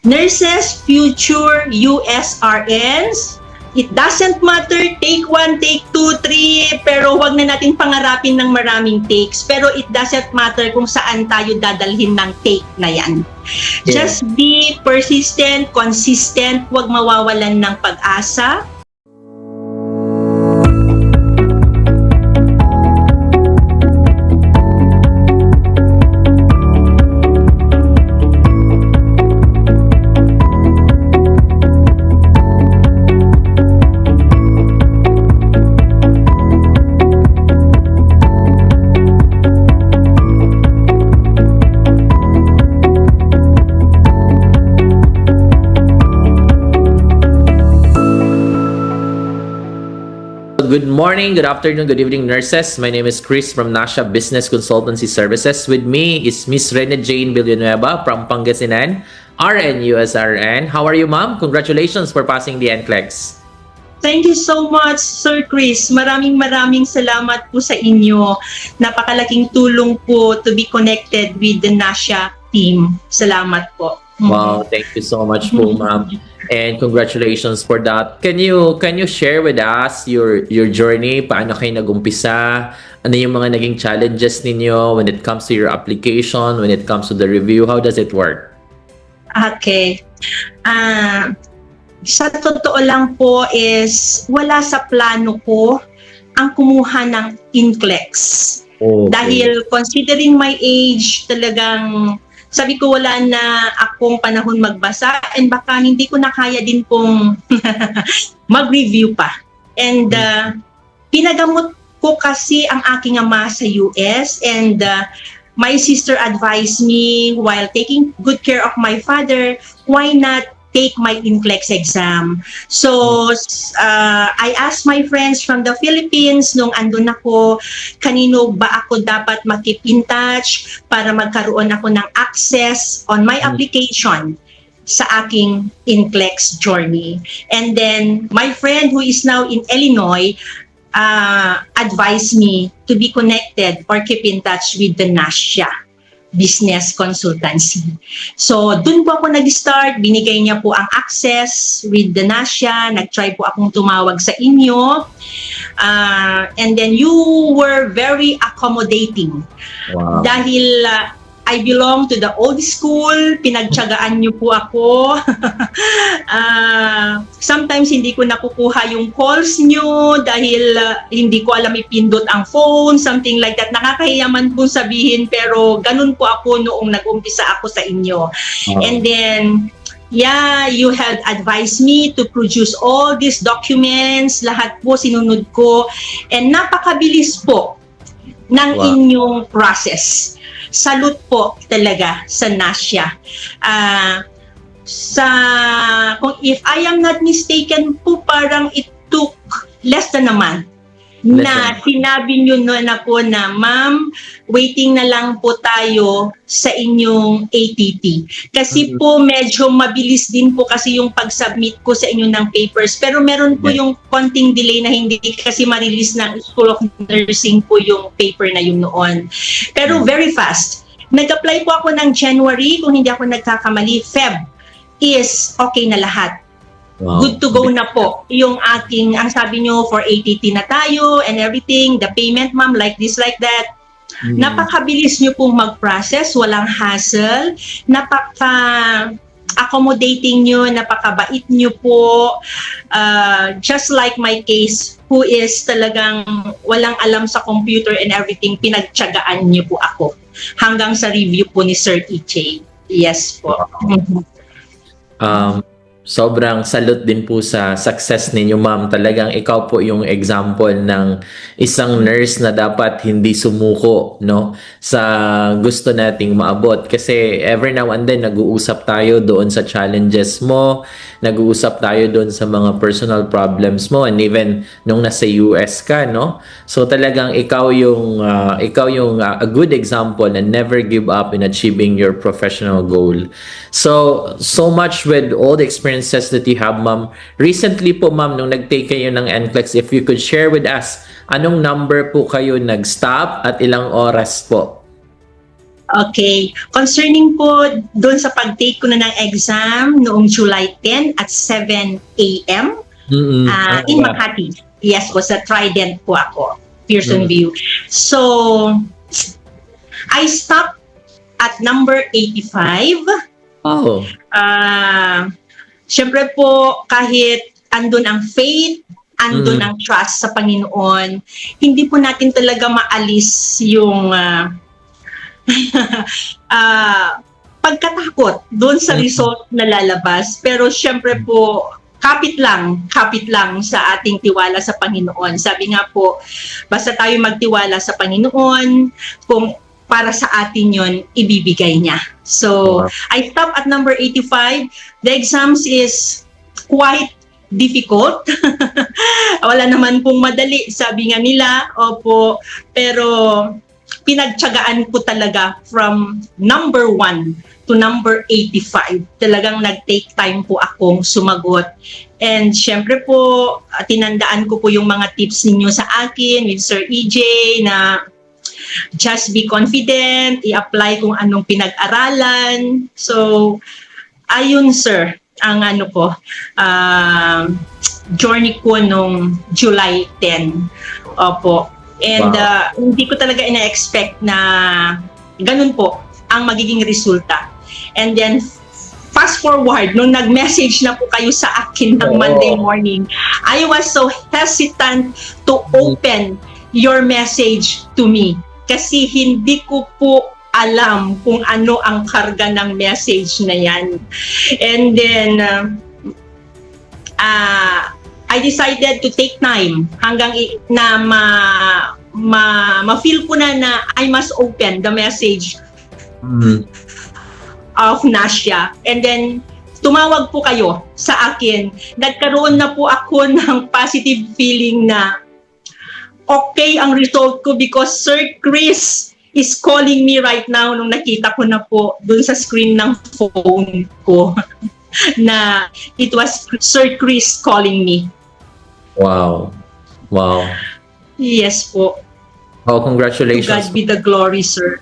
Nurses, future USRNs, it doesn't matter, take 1, take 2, 3, pero wag na natin pangarapin ng maraming takes. Pero it doesn't matter kung saan tayo dadalhin ng take na yan. Yeah. Just be persistent, consistent, wag mawawalan ng pag-asa. Good morning, good afternoon, good evening, nurses. My name is Chris from Nasha Business Consultancy Services. With me is Miss Rene Jane Villanueva from Pangasinan, RN USRN. How are you, ma'am? Congratulations for passing the NCLEX. Thank you so much, Sir Chris. Maraming salamat po sa inyo. Napakalaking tulong po to be connected with the Nasha team. Salamat po. Wow, thank you so much po, ma'am. And congratulations for that. Can you share with us your journey? Paano kayo nag-umpisa? Ano yung mga naging challenges ninyo when it comes to your application, when it comes to the review? How does it work? Okay. Sa totoo lang po is wala sa plano ko ang kumuha ng NCLEX. Okay. Dahil considering my age, talagang sabi ko wala na akong panahon magbasa and baka hindi ko na kaya din pong mag-review pa. And pinagamot ko kasi ang aking ama sa US and my sister advised me while taking good care of my father, why not take my NCLEX exam. So, I asked my friends from the Philippines nung andun ako, kanino ba ako dapat mag-keep in touch para magkaroon ako ng access on my application sa aking NCLEX journey. And then, my friend who is now in Illinois advised me to be connected or keep in touch with the Nasha Business Consultancy. So, dun po ako nag-start, binigay niya po ang access with the Nasha, nag-try po akong tumawag sa inyo, and then you were very accommodating. Wow. Dahil I belong to the old school, pinagtiyagaan niyo po ako. Sometimes hindi ko nakukuha yung calls niyo dahil hindi ko alam ipindot ang phone, something like that. Nakakahiyaman po sabihin pero ganun po ako noong nag-umpisa ako sa inyo. And then, yeah, you had advised me to produce all these documents, lahat po sinunod ko. And napakabilis po ng inyong process. Salute po talaga sa Nasha. Kung if I am not mistaken po, parang it took less than a month na sinabi nyo na po na, ma'am, waiting na lang po tayo sa inyong ATT. Kasi po medyo mabilis din po kasi yung pag-submit ko sa inyo ng papers. Pero meron po yung konting delay na hindi kasi ma-release ng School of Nursing po yung paper na yun noon. Pero very fast. Nag-apply po ako ng January, kung hindi ako nagkakamali, Feb is okay na lahat. Wow. Good to go na po. Yung aking, ang sabi nyo, for ATT na tayo and everything, the payment, ma'am, like this, like that. Napakabilis nyo pong mag-process, walang hassle, napaka-accommodating nyo, napakabait nyo po. Just like my case, who is talagang walang alam sa computer and everything, pinagtiyagaan nyo po ako hanggang sa review po ni Sir EJ. Yes po. Sobrang salute din po sa success ninyo, ma'am. Talagang ikaw po yung example ng isang nurse na dapat hindi sumuko, no, sa gusto nating maabot. Kasi every now and then nag-uusap tayo doon sa challenges mo, nag-uusap tayo doon sa mga personal problems mo, and even nung nasa US ka, no. So talagang ikaw yung a good example na never give up in achieving your professional goal. So much with all the experiences that you have, ma'am. Recently po, ma'am, nung nag-take kayo ng NCLEX, if you could share with us, anong number po kayo nag-stop at ilang oras po? Okay. Concerning po doon sa pag-take ko na ng exam noong July 10 at 7 a.m. In Makati. Yes po, sa Trident po ako, Pearson View. So, I stopped at number 85. Oh. Siyempre po, kahit andun ang faith, andun ang trust sa Panginoon, hindi po natin talaga maalis yung pagkatakot doon sa result na lalabas. Pero siyempre po, kapit lang sa ating tiwala sa Panginoon. Sabi nga po, basta tayo magtiwala sa Panginoon, kung para sa atin yon ibibigay niya. So, I stopped at number 85. The exams is quite difficult. Wala naman pong madali, sabi nga nila. Opo, pero pinagtiyagaan ko talaga from number 1 to number 85. Talagang nag-take time po akong sumagot. And syempre po, tinandaan ko po yung mga tips ninyo sa akin with Sir EJ na just be confident, i-apply kung anong pinag-aralan. So, ayun sir, ang journey ko nung July 10. Opo. And hindi ko talaga ina-expect na ganun po ang magiging resulta. And then, fast forward, nung nag-message na po kayo sa akin ng Monday morning, I was so hesitant to open your message to me. Kasi hindi ko po alam kung ano ang karga ng message na yan. And then, I decided to take time hanggang na ma-feel ko na I must open the message of Nasya. And then, tumawag po kayo sa akin. Nagkaroon na po ako ng positive feeling na okay ang result ko because Sir Chris is calling me right now nung nakita ko na po dun sa screen ng phone ko na it was Sir Chris calling me. Wow. Yes po. Oh, congratulations. To God be the glory, sir.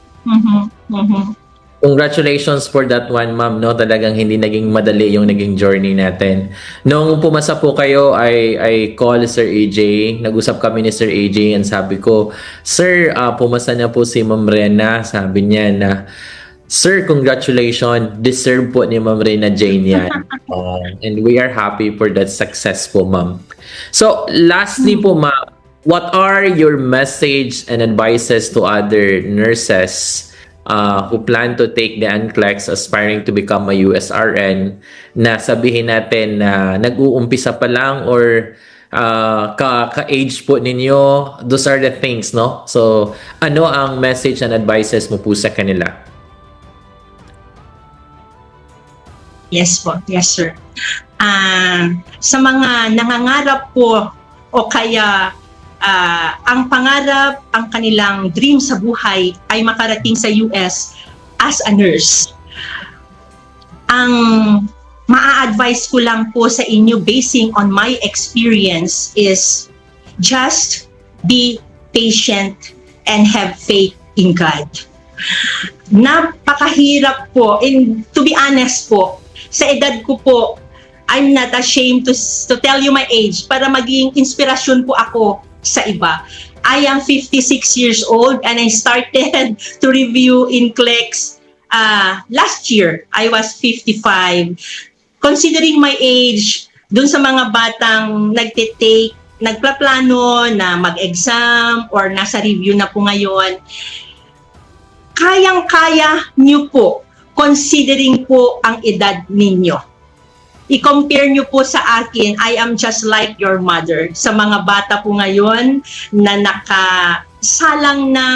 Congratulations for that one, ma'am. No, talagang hindi naging madali yung naging journey natin. Nung pumasa po kayo, I call Sir AJ. Nag-usap kami ni Sir AJ and sabi ko, Sir, pumasa na po si Ma'am Rena. Sabi niya na, Sir, congratulations. Deserve po ni Ma'am Rena Jane yan. And we are happy for that success po, ma'am. So, lastly po, ma'am, what are your message and advices to other nurses who plan to take the NCLEX aspiring to become a USRN na sabihin natin na nag-uumpisa pa lang or ka-age po ninyo? Those are the things, no? So, ano ang message and advices mo po sa kanila? Yes po. Yes, sir. Sa mga nangangarap po o kaya ang pangarap, ang kanilang dream sa buhay ay makarating sa US as a nurse. Ang maa-advise ko lang po sa inyo basing on my experience is just be patient and have faith in God. Napakahirap po, and to be honest po, sa edad ko po, I'm not ashamed to tell you my age para maging inspirasyon po ako sa iba. I am 56 years old and I started to review NCLEX last year. I was 55. Considering my age, dun sa mga batang nagplaplano na mag-exam or nasa review na po ngayon, kayang-kaya niyo po considering po ang edad ninyo. I-compare nyo po sa akin, I am just like your mother. Sa mga bata po ngayon na nakasalang na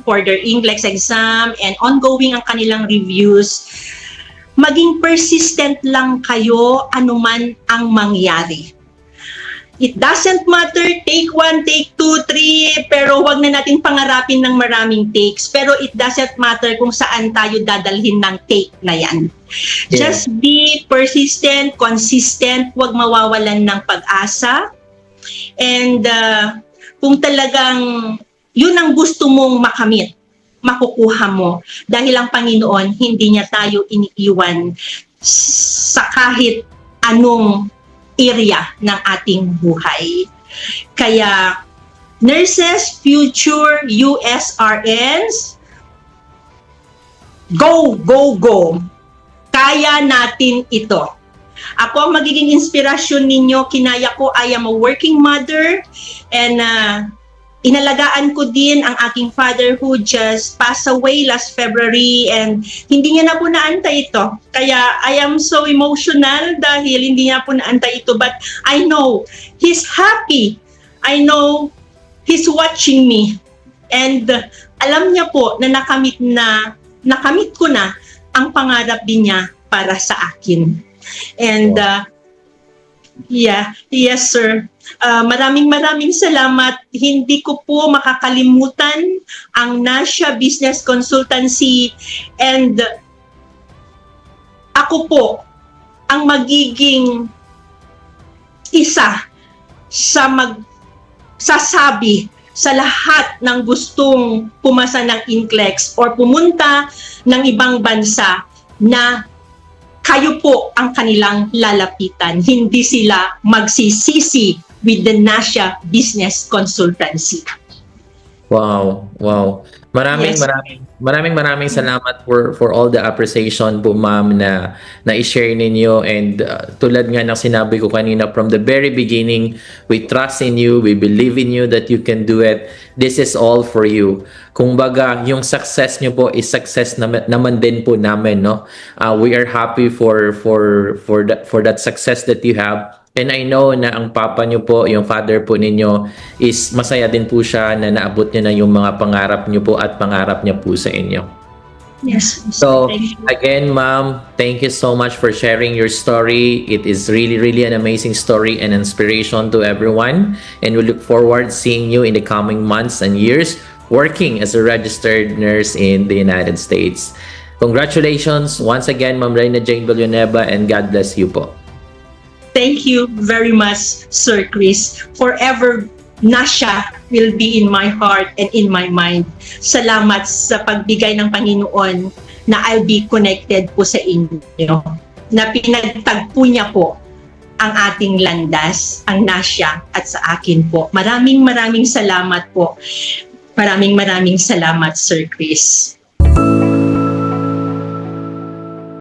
for their NCLEX exam and ongoing ang kanilang reviews, maging persistent lang kayo anuman ang mangyari. It doesn't matter, take 1, take 2, 3, pero wag na natin pangarapin ng maraming takes. Pero it doesn't matter kung saan tayo dadalhin ng take na yan. Yeah. Just be persistent, consistent, wag mawawalan ng pag-asa. And kung talagang yun ang gusto mong makamit, makukuha mo dahil ang Panginoon hindi niya tayo iniiwan sa kahit anong area ng ating buhay. Kaya nurses, future USRNs, go, go, go. Kaya natin ito. Ako ang magiging inspirasyon ninyo. Kinaya ko, I am a working mother, and inalagaan ko din ang aking father who just passed away last February, and hindi niya na po naantay ito. Kaya I am so emotional dahil hindi niya po naantay ito, but I know he's happy. I know he's watching me, and alam niya po na nakamit ko na ang pangarap din niya para sa akin. And yes sir. Maraming salamat. Hindi ko po makakalimutan ang Nasha Business Consultancy, and ako po ang magiging isa sa magsasabi sa lahat ng gustong pumasa ng NCLEX or pumunta ng ibang bansa na kayo po ang kanilang lalapitan. Hindi sila magsisisi with the Nasha Business Consultancy. Wow. Yes. Maraming salamat for all the appreciation po, ma'am, na i-share ninyo, and tulad nga ng sinabi ko kanina, from the very beginning, we trust in you, we believe in you that you can do it. This is all for you. Kung baga, yung success nyo po is success naman din po namin, no? We are happy for that success that you have. And I know na ang papa nyo po, yung father po ninyo, is masaya din po siya na naabot niya na yung mga pangarap nyo po at pangarap niya po sa inyo. Yes. So, Thank you. again, ma'am, thank you so much for sharing your story. It is really an amazing story and inspiration to everyone. And we look forward seeing you in the coming months and years working as a registered nurse in the United States. Congratulations once again, Ma'am Reyna Jane Villanueva, and God bless you po. Thank you very much, Sir Chris. Forever, Nasha will be in my heart and in my mind. Salamat sa pagbigay ng Panginoon na I'll be connected po sa inyo. Na pinagtagpo niya po ang ating landas, ang Nasha, at sa akin po. Maraming salamat po. Maraming salamat, Sir Chris.